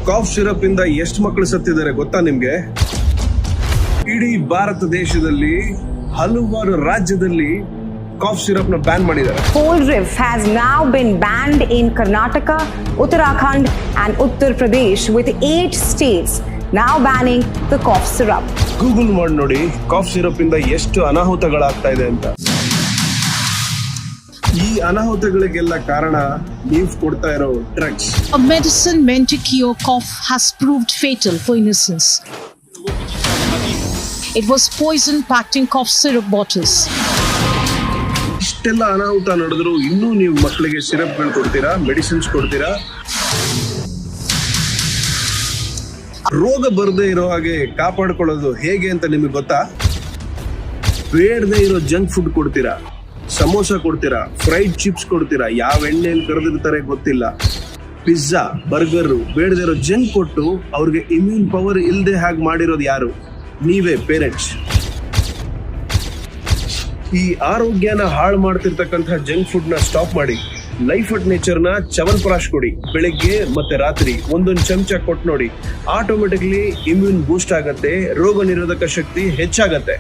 Calf syrup ಇಂದ ಎಷ್ಟು ಮಕ್ಕಳು ಸತ್ತಿದ್ದಾರೆ ಗೊತ್ತಾ ನಿಮ್ಗೆ? ಇಡೀ ಭಾರತ ದೇಶದಲ್ಲಿ ಹಲವಾರು ರಾಜ್ಯದಲ್ಲಿ ಕಾಫ್ ಸಿರಪ್ ನ ಬ್ಯಾನ್ ಮಾಡಿದ್ದಾರೆ. Polriv has now been banned in Karnataka, Uttarakhand and Uttar Pradesh, with 8 states now banning the cough syrup. Google ಮಾಡಿ ನೋಡಿ ಕಾಫ್ ಸಿರಪ್ ಇಂದ ಎಷ್ಟು ಅನಾಹುತಗಳಾಗ್ತಾ ಇದೆ ಅಂತ. ಈ ಅನಾಹುತಗಳಿಗೆಲ್ಲ ಕಾರಣ ನೀವು ಕೊಡ್ತಾ ಇರೋ drugs. A medicine meant to cure cough has proved fatal for innocents. It was poison packed in cough syrup bottles. ಇಷ್ಟೆಲ್ಲ ಅನಾಹುತ ನಡೆದ್ರು ಇನ್ನೂ ನೀವು ಮಕ್ಕಳಿಗೆ ಸಿರಪ್ಗಳು ಕೊಡ್ತೀರಾ, ಮೆಡಿಸಿನ್ಸ್ ಕೊಡ್ತೀರಾ? ರೋಗ ಬರದೇ ಇರೋ ಹಾಗೆ ಕಾಪಾಡ್ಕೊಳ್ಳೋದು ಹೇಗೆ ಅಂತ ನಿಮಗೆ ಗೊತ್ತಾ? ಬೇಡದೇ ಇರೋ ಜಂಕ್ ಫುಡ್ ಕೊಡ್ತೀರಾ, ಸಮೋಸ ಕೊಡ್ತೀರಾ, ಫ್ರೈಡ್ ಚಿಪ್ಸ್ ಕೊಡ್ತೀರಾ, ಯಾವ ಎಣ್ಣೆಯಲ್ಲಿ ಕರೆದಿರ್ತಾರೆ ಗೊತ್ತಿಲ್ಲ, ಪಿಜ್ಜಾ, ಬರ್ಗರ್, ಬೇಡದೇ ಇರೋ ಜಂಕ್ ಕೊಟ್ಟು ಅವ್ರಿಗೆ ಇಮ್ಯೂನ್ ಪವರ್ ಇಲ್ಲದೆ ಹಾಗೆ ಮಾಡಿರೋದು ಯಾರು? ನೀವೇ ಪೇರೆಂಟ್ಸ್. ಈ ಆರೋಗ್ಯನ ಹಾಳು ಮಾಡ್ತಿರ್ತಕ್ಕಂಥ ಜಂಕ್ ಫುಡ್ ನ ಸ್ಟಾಪ್ ಮಾಡಿ. ಲೈಫ್ ಅಟ್ ನೇಚರ್ ನ ಚ್ಯವನ್ಪ್ರಾಶ್ ಕೊಡಿ. ಬೆಳಿಗ್ಗೆ ಮತ್ತೆ ರಾತ್ರಿ ಒಂದೊಂದು ಚಮಚ ಕೊಟ್ಟು ನೋಡಿ. ಆಟೋಮೆಟಿಕ್ಲಿ ಇಮ್ಯೂನ್ ಬೂಸ್ಟ್ ಆಗತ್ತೆ, ರೋಗ ನಿರೋಧಕ ಶಕ್ತಿ ಹೆಚ್ಚಾಗತ್ತೆ.